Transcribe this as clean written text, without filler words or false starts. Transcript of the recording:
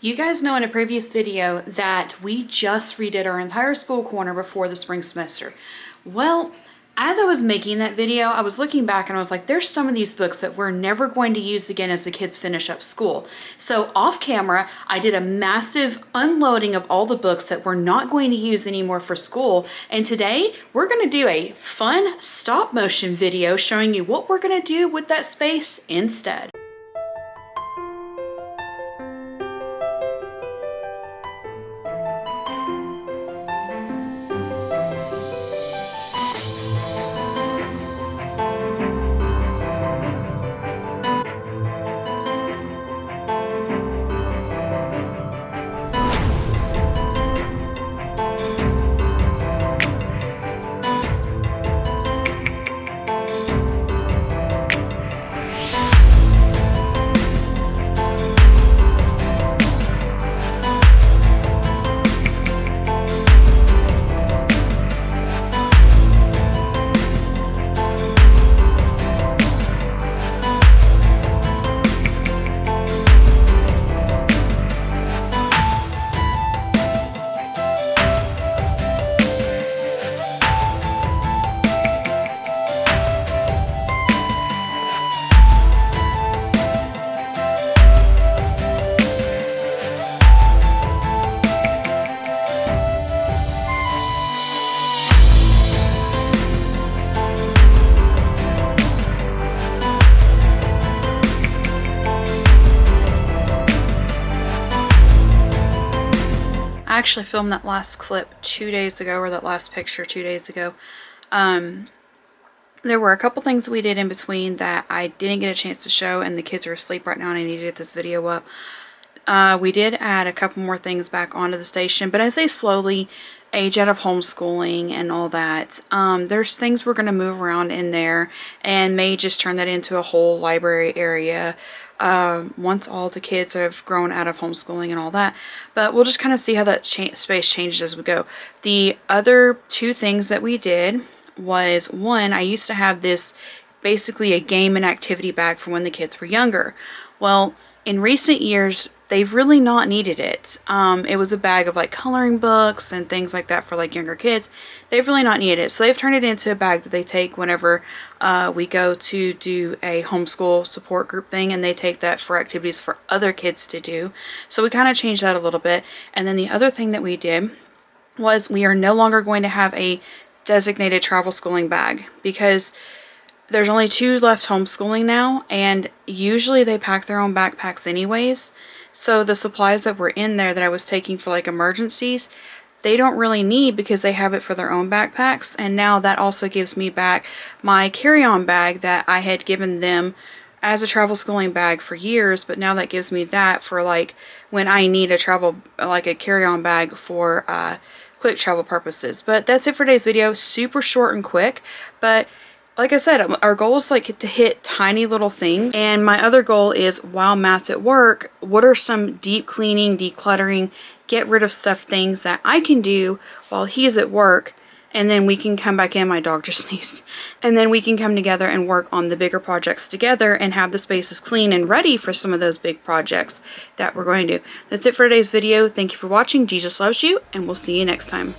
You guys know in a previous video that we just redid our entire school corner before the spring semester. Well, as I was making that video, I was looking back and I was like, there's some of these books that we're never going to use again as the kids finish up school. So off camera, I did a massive unloading of all the books that we're not going to use anymore for school. And today we're going to do a fun stop motion video showing you what we're going to do with that space instead. I actually filmed that last clip 2 days ago, or that last picture 2 days ago. There were a couple things we did in between that I didn't get a chance to show, and the kids are asleep right now and I need to get this video up. We did add a couple more things back onto the station, but as they slowly age out of homeschooling and all that, there's things we're going to move around in there and may just turn that into a whole library area once all the kids have grown out of homeschooling and all that. But we'll just kind of see how that space changes as we go. The other two things that we did was, one, I used to have this basically a game and activity bag for when the kids were younger. Well, in recent years, they've really not needed it. It was a bag of like coloring books and things like that for like younger kids. They've really not needed it. So they've turned it into a bag that they take whenever we go to do a homeschool support group thing, and they take that for activities for other kids to do. So we kind of changed that a little bit. And then the other thing that we did was we are no longer going to have a designated travel schooling bag, because there's only 2 left homeschooling now, and usually they pack their own backpacks anyways. So the supplies that were in there that I was taking for like emergencies, they don't really need because they have it for their own backpacks. And now that also gives me back my carry-on bag that I had given them as a travel schooling bag for years, but now that gives me that for like when I need a travel, like a carry-on bag for quick travel purposes. But that's it for today's video. Super short and quick, but like I said, our goal is like to hit tiny little things. And my other goal is, while Matt's at work, what are some deep cleaning, decluttering, get rid of stuff things that I can do while he's at work, and then we can come back in. My dog just sneezed. And then we can come together and work on the bigger projects together and have the spaces clean and ready for some of those big projects that we're going to do. That's it for today's video. Thank you for watching. Jesus loves you, and we'll see you next time.